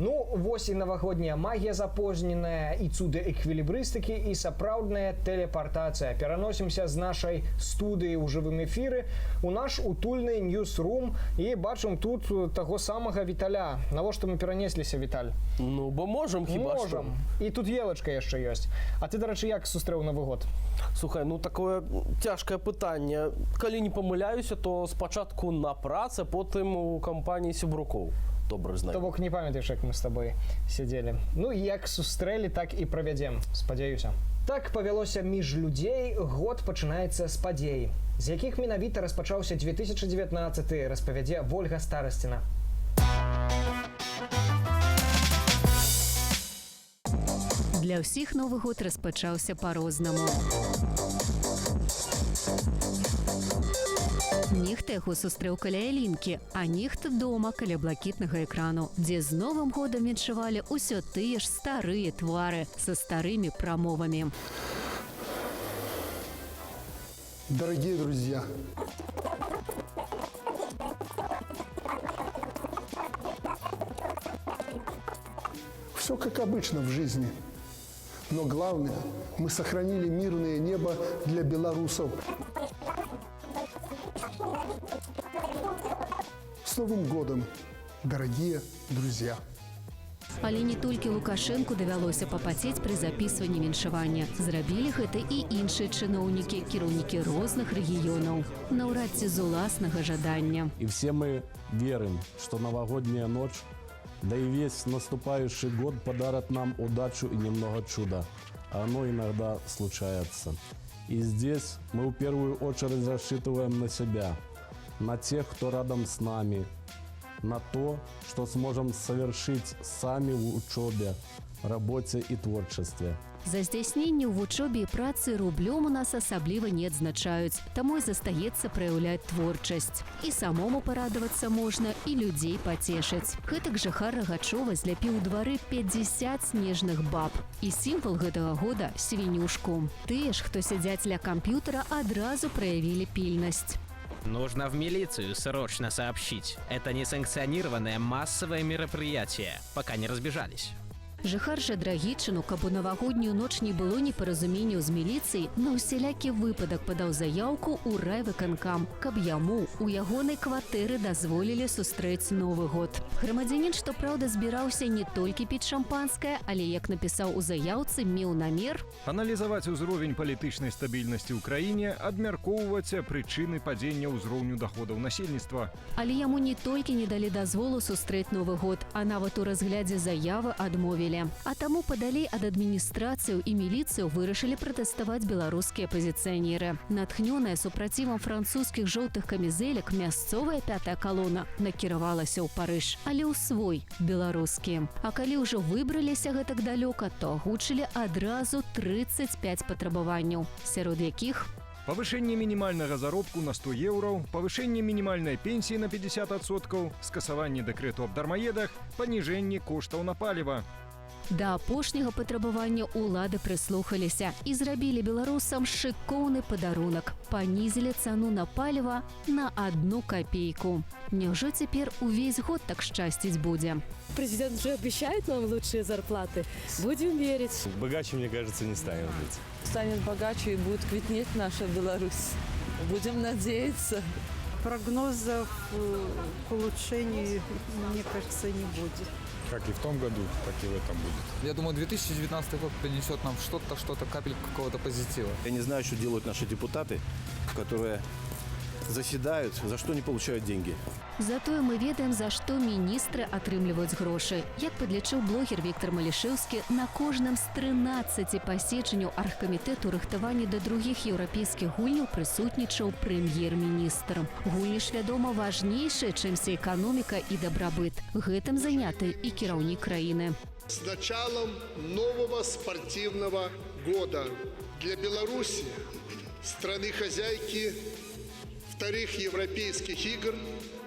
Ну, вось і навагодняя магія запозненая, і цуды эквілібрыстыкі, і сапраўдная тэлепартацыя. Пераносімся з нашай студыі ў жывым эфіры у наш утульны ньюсрум і бачым тут таго самага Віталя. Навошта мы перанесліся, Віталь? Ну, бо можам, хіба што. Можам. І тут елачка яшчэ ёсць. А ты, дарэчы, як сустрэў Новы год? Слухай, ну такое цяжкае пытанне. Калі не памыляюся, то спачатку на працы, потым у кампаніі сябрукоў. Добра знаю. То бок не памятаеш, як мы з табой сядзелі. Ну, як сустрэлі, так і правядзем, спадзяюся. Так павялося між людзей, год пачынаецца з падзей. З якіх менавіта распачаўся 2019, распавядзе Вольга Старасціна. Для ўсіх Новы год распачаўся па-рознаму. Нехта яго сустрэў каля ялінкі, а нехта дома каля блакітнага экрану, дзе з Новым годам віншавалі ўсё тыя ж старыя твары са старымі прамовамі. Дорогие друзья, все как обычно в жизни, но главное, мы сохранили мирное небо для белорусов. С Новым годом, дорогие друзья! Але не толькі Лукашэнку давялося папацець пры запісванні віншавання. Зрабілі гэта і іншыя чыноўнікі, кіраўнікі розных рэгіёнаў. Наўрад ці з уласнага жадання. И все мы верим, что новогодняя ночь, да и весь наступающий год подарят нам удачу и немного чуда. А оно иногда случается. И здесь мы в первую очередь рассчитываем на себя, на тех, кто рядом с нами, на то, что сможем совершить сами в учебе, работе и творчестве. За здзяйсненне ў вучобе і працы рублём у нас асабліва не адзначаюць, таму і застаецца праяўляць творчасць. І самому парадавацца можна, і людзей пацешыць. Гэтак Жыхар Рагачова зляпіў у двары 50 снежных баб. І сімвал гэтага года – свінюшку. Тыя ж, хто сядзяць ля камп'ютара, адразу праявілі пільнасць. Нужно в милицию срочно сообщить. Это несанкционированное массовое мероприятие, пока не разбежались. Жыхар жа Драгічыну, каб у навагоднюю ноч не было непаразуменняў з міліцыяй, на ўсялякі выпадак падаў заяўку ў райвыканкам, каб яму у ягонай кватэры дазволілі сустрэць Новы год. Грамадзянін, што праўда, збіраўся не толькі піць шампанскае, але, як напісаў у заяўцы, меў намер аналізаваць узровень палітычнай стабільнасці ў краіне, абмяркоўваць прычыны падзення ўзроўню даходаў насельніцтва. Але яму не толькі не далі дазволу сустрэць Новы год, а нават у разглядзе заявы адмовілі. А таму падалей ад адміністрацыю і міліцыю вырашылі пратэставаць беларускія апазіцыянеры. Натхнёная супрацівам французскіх жоўтых камізэлек, мясцовая пятая калона накіравалася ў Парыж, але ў свой, беларускі. А калі ўжо выбраліся гэтак далёка, то агучылі адразу 35 патрабаванняў, сярод якіх Павышэнне мінімальнага заробку на 100 еўраў, павышэнне мінімальнай пенсіі на 50%, скасаванне дэкрэту аб дармаедах, паніжэнне коштаў на паліва. Да апошняга патрабавання ўлады прыслухаліся і зрабілі беларусам шыкоўны падарунак. Панізілі цану на паліва на 1 копейку. Няўжо цяпер увесь год так шчасціць будзе? Президент же обещает нам лучшие зарплаты. Будем верить. Богаче, мне кажется, не станет быть. Станет богаче и будет квитнеть наша Беларусь. Будем надеяться. Прогнозов к улучшению, мне кажется, не будет. Как и в том году, так и в этом будет. Я думаю, 2019 год принесет нам что-то, капельку какого-то позитива. Я не знаю, что делают наши депутаты, которые заседают, за что не получают деньги. Затое мы ведаем, за што міністры атрымліваюць грошы. Як падлічыў блогер Віктор Малішэўскі, на кожным з 13 паседжанняў аргкамітэту рыхтавання да другіх еўрапейскіх гульняў прысутнічаў прэм'ер-міністр. Гульні ж, вядома, важнейшыя, чымся эканоміка і дабрабыт. Гэтым заняты і кіраўнік краіны. С началом нового спортивного года для Беларуси, страны-хозяйки вторых европейских игр,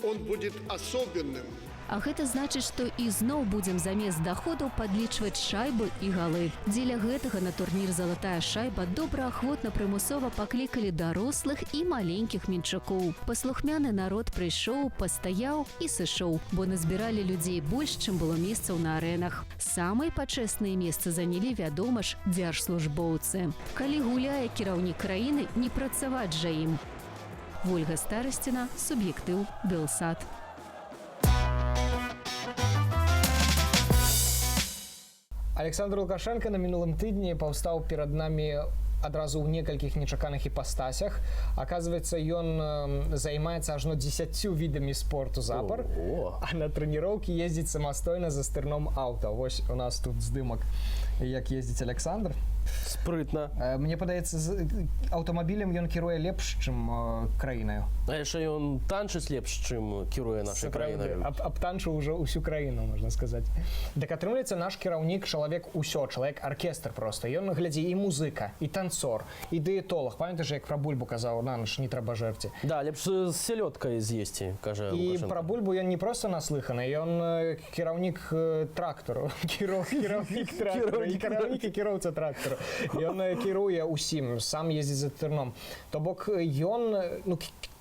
он будет особенным. А гэта значыць, што ізноў будзем замест даходаў падлічваць шайбы і галы. Дзеля гэтага на турнір «Залатая шайба» добраахвотна прымусова паклікалі дарослых і маленькіх мінчакоў. Паслухмяны народ прыйшоў, пастаяў і сышоў, бо назбіралі людзей больш, чым было месцаў на арэнах. Самыя пачэсныя месцы занялі, вядома ж, дзяржслужбоўцы. Калі гуляе кіраўнік краіны, не працаваць жа ім. Вольга Старасціна, Суб'ектыў, Белсат. Александр Лукашенко на мінулым тыдні паўстаў перад намі адразу ў некалькіх нечаканых іпастасях. Аказваецца, ён займаецца ажно 10 відамі спорту запар, а на трэніроўкі ездзіць самастойна за стырном аўта. Вось у нас тут здымак, як ездзіць Александр. Спрытна. Мне падаецца, аўтамабілем ён кіруе лепш, чым краінаю. А яшчэ ён танчыць лепш, чым кіруе нашай краінай. Абтанчыў ўжо ўсю краіну, можна сказаць. Так атрымліваецца, наш кіраўнік чалавек усё, чалавек аркестр проста. Ён, глядзі, і музыка, і танцор, і дыетолог. Памятаеш, як пра бульбу казаў, на ноч не трэба жэрці. Да, лепш з селёдкай з'есці, кажа Лукашенко. І пра бульбу ён не проста наслыханы, ён кіраўнік трактару, кіраўнік трактару, і кіраўнік і кіроўца трактару. Ён кіруе усім, сам ездзіць за тэрном. То бок ён, ну,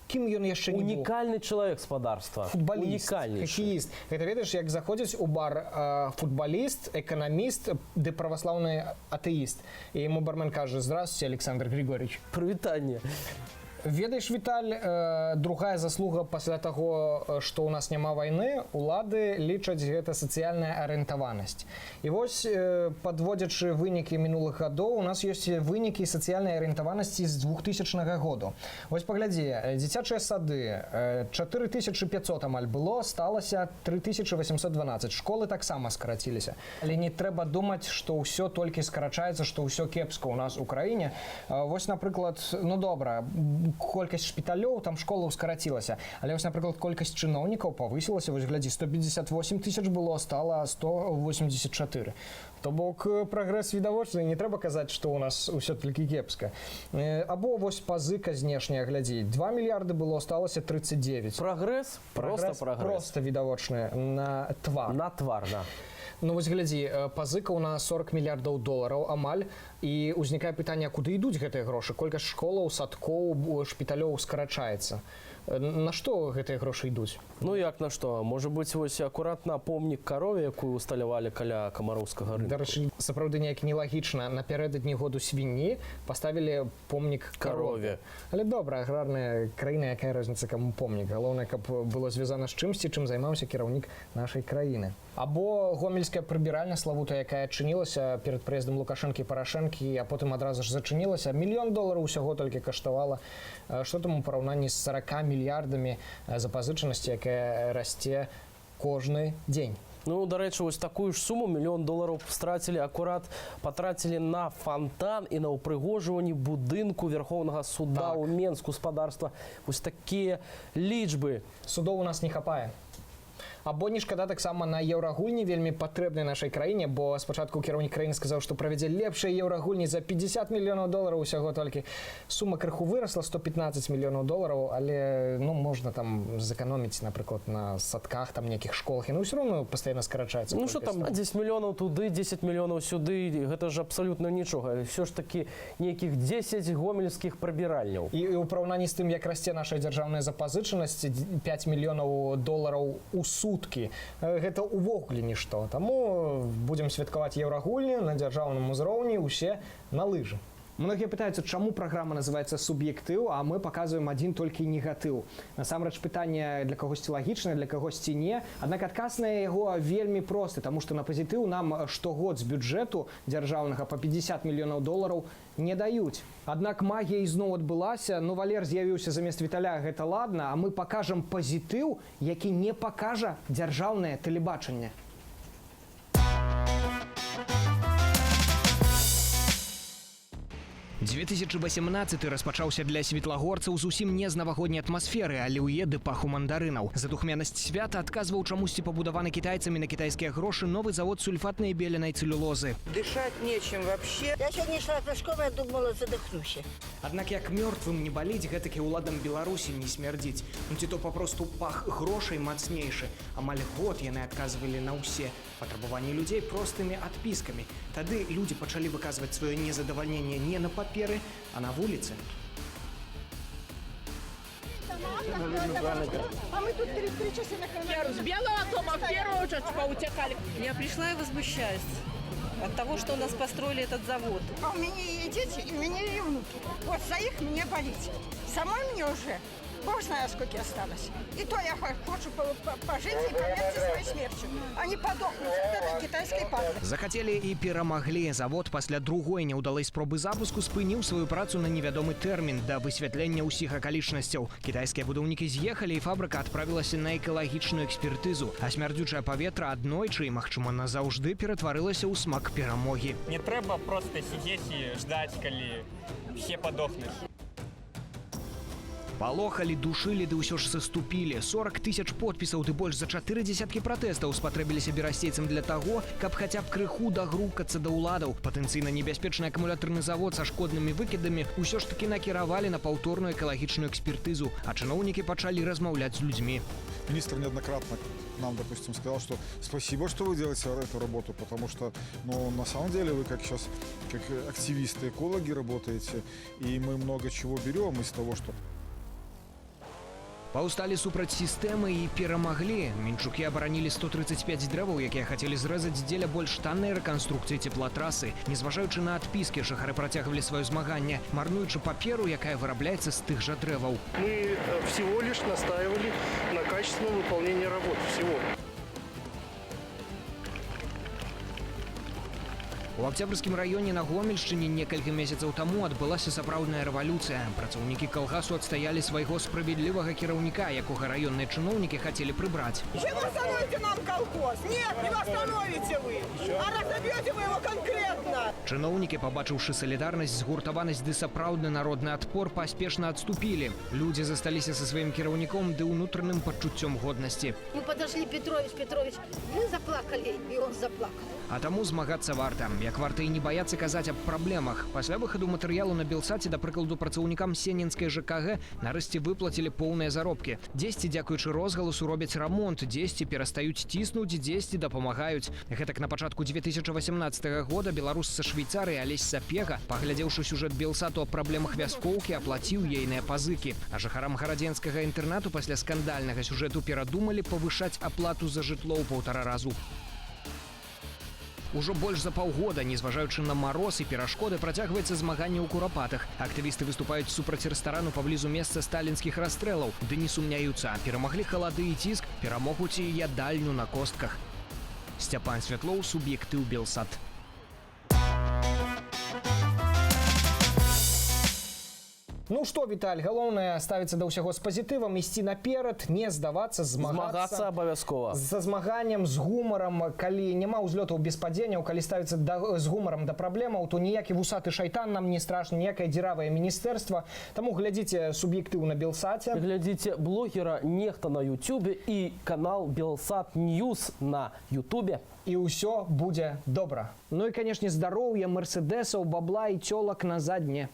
кім ён яшчэ не быў? Унікальны чалавек спадарства. Футбаліст, хакеіст. Гэта ведаеш, як заходзіць у бар футбаліст, эканаміст, ды праваслаўны атэіст. І яму бармен кажа: «Здравствуйте, Александр Григорьевич». Прывітанне. Ведаеш, Віталь, другая заслуга пасля таго, што ў нас няма вайны, улады лічаць гэта сацыяльная арыентаванасць. І вось, падводзячы вынікі мінулых гадоў, у нас ёсць вынікі сацыяльнай арыентаванасці з 2000 году. Вось паглядзі, дзіцячыя сады 4500 амаль было, сталася 3812. Школы таксама скараціліся. Але не трэба думаць, што ўсё толькі скарачаецца, што ўсё кепска ў нас у краіне. Вось, напрыклад, ну добра, колькасць шпіталёў, там школаў скарацілася. Але вось, напрыклад, колькасць чыноўнікаў павысілася. Вось, глядзі, 158 тысяч было, стала 184. То бок прагрэс відавочны, не трэба казаць, што ў нас усё толькі кепска. Або вось пазыка знешняя, глядзі, 2 мільярды было, сталася 39. Прагрэс? Проста прагрэс. Проста відавочны на твар. На твар, да. Ну вось глядзі, пазыкаў на 40 мільярдаў долараў амаль, і ўзнікае пытанне, куды ідуць гэтыя грошы? Колькасць школаў, садкоў, шпіталёў скарачаецца. На што гэтыя грошы ідуць? Ну як на што? Можа быць, вось акуратна помнік карове, якую усталявалі каля Камароўскага рынку. Дарэчы, сапраўды неяк нелагічна. Напярэдадні году свінні паставілі помнік карове. Але добра, аграрная краіна, якая розніца, каму помнік. Галоўнае, каб было звязана з чымсьці, чым займаўся кіраўнік нашай краіны. Або гомельская прыбіральня славутая, якая адчынілася перад прыездам Лукашэнкі і Парашэнкі, а потым адразу ж зачынілася. $1 мільён ўсяго толькі каштавала. Што там у параўнанні з 40 мільярдамі запазычанасці, якая расце кожны дзень? Ну, дарэчы, вось такую ж суму $1 мільён страцілі, акурат патрацілі на фонтан і на ўпрыгожванні будынку Верховнага суда ў Менску, спадарства. Вось такія лічбы. Судоў у нас не хапае. Або не шкада таксама на еўрагульні, вельмі патрэбнай нашай краіне, бо спачатку кіраўнік краіны сказаў, што правядзе лепшыя еўрагульні за $50 мільёнаў усяго толькі. Сума крыху вырасла, $115 мільёнаў, але, ну, можна там зэканоміць, напрыклад, на садках, там нейкіх школах, і ну ўсё роўно пастаянна скарачаецца. Ну што там, 10 мільёнаў туды, 10 мільёнаў сюды, гэта ж абсалютна нічога. Всё ж такі нейкіх 10 гомельскіх прыбіральняў. І ў параўнанні з тым, як расце наша дзяржаўная запазычанасць, $5 мільёнаў у суткі, гэта ўвогуле нішто. Таму будзем святкаваць еўрагульні на дзяржаўным узроўні, усе на лыжы. Многія пытаюцца, чаму праграма называецца «Суб'ектыў», а мы паказваем адзін толькі негатыў. Насамрэч, пытанне для кагосьці лагічнае, для кагосьці не. Аднак адказ на яго вельмі просты, таму што на пазітыў нам штогод з бюджэту дзяржаўнага па $50 мільёнаў не даюць. Аднак магія ізноў адбылася, ну Валер з'явіўся замест Віталя, гэта ладна, а мы пакажам пазітыў, які не пакажа дзяржаўнае тэлебачанне. 2018 распачаўся для светлагорцаў зусім не з навагодняй атмасферы, аліўе ды паху мандарынаў. За духмянасць свята адказваў чамусьці пабудаваны кітайцамі на кітайскія грошы новы завод сульфатнай беленай цэлюлозы. Дышать нечем вообще. Я сегодня шла пешком, я думала, задохнусь. Аднак як мёртвым не баліць, гэтакі ўладам Беларусі не смярдзіць. Ці то папросту пах грошай мацнейшы. Амаль год яны адказвалі на ўсе патрабаванні людзей простымі адпіскамі. Тады людзі пачалі выказваць сваё незадавальненне не на паперы, а на вуліцы. А мы тут 3 часа на С белого дома в первую очередь поутекали. Я пришла и возмущаюсь от того, что у нас построили этот завод. А у меня и дети, и у меня и внуки. Вот за их мне болеть. Самой мне уже, бог знает, сколько осталось. И то я хочу пожить и померці своей смертью, а не подохнуть от этой китайской падлы. Захацелі і перамаглі. Завод пасля другой няўдалай спробы запуску спыніў сваю працу на невядомы тэрмін да высвятлення ўсіх акалічнасцяў. Кітайскія будаўнікі з'ехалі, і фабрыка адправілася на экалагічную экспертызу. А смярдзючае паветра аднойчы і, магчыма, назаўжды ператварылася ў смак перамогі. Не трэба проста сидзець і ждаць, калі все падохнуць. Палохалі, душылі, ды ўсё ж саступілі. 40 000 подпісаў ды больш за 4 дзесяткі пратэстаў спатрэбіліся берасцейцам для таго, каб хаця б крыху дагрукацца да ўладаў. Патэнцыйна небяспечны акумулятарны завод са шкоднымі выкідамі ўсё ж такі накіравалі на паўторную экалагічную экспертызу, а чыноўнікі пачалі размаўляць з людзьмі. Министр неоднократно нам, допустим, сказал, что спасибо, что вы делаете эту работу, потому что, ну, на самом деле вы как сейчас, как активисты, экологи работаете, и мы много чего берем из того, что... Паўсталі супраць сістэмы і перамаглі. Мінчукі абаранілі 135 дрэваў, якія хацелі зрэзаць дзеля больш таннай рэканструкцыі цеплатрасы. Незважаючы на адпіскі, жыхары працягвалі сваё змаганне, марнуючы паперу, якая вырабляецца з тых жа дрэваў. Мы всего лишь настаивали на качественном выполнении работ. Всего. У Октябрьскім раёне на Гомельшчыне некалькі месяцаў таму адбылася сапраўдная рэвалюцыя. Працаўнікі калгасу адстаялі свайго справядлівага кіраўніка, якога раённыя чыноўнікі хацелі прыбраць. Чем вы остановите нам колхоз? Нет, не остановите вы. А разобьете вы его конкретно. Чыноўнікі, пабачыўшы салідарнасць, згуртаванасць ды сапраўдны народны адпор, паспешна адступілі. Людзі засталіся са сваім кіраўніком ды ўнутраным пачуццём годнасці. Мы подошли, Петрович, мы заплакали, и он заплакал. А таму змагацца варта. Як варта і не баяцца казаць аб праблемах. Пасля выхаду матэрыялу на Белсаце, да прыкладу, працаўнікам Сенінскай ЖКГ нарэшце выплацілі поўныя заробкі. Дзесьці, дзякуючы розгаласу, робяць рамонт, дзесьці перастаюць ціснуць, дзесьці дапамагаюць. Гэтак на пачатку 2018 года беларус са Швейцарыі Алесь Сапега, паглядзеўшы сюжэт Белсату аб праблемах вяскоўкі, аплаціў ейныя пазыкі. А жыхарам гарадзенскага інтэрнату пасля скандальнага сюжэту перадумалі павышаць аплату за жытло ў 1,5 разу. Ужо больш за паўгода, незважаючы на мароз і перашкоды, працягваецца змаганне ў Курапатах. Актывісты выступаюць супраць рэстарану паблізу месца сталінскіх расстрэлаў, ды не сумняюцца. Перамаглі халады і ціск, перамогуць і ядальню на костках. Сцяпан Святлоў, суб'ектыў Белсат. Ну што, Віталь, галоўнае ставіцца да ўсяго з пазітывам, ісці наперад, не здавацца, змагацца абавязкова. За змаганнем, з гумарам, калі няма ўзлётаў без падзенняў, калі ставіцца з гумарам да праблемаў, то ніякі вусаты шайтан нам не страшны, ніякае дзіравае міністэрства. Таму глядзіце суб'ектыў на Белсаце. Глядзіце блогера Нехта на Ютубе і канал Белсат Ньюс на Ютубе. І ўсё будзе добра. Ну і, канешне, здароўя, мерседесаў, бабла і цёлак на задне.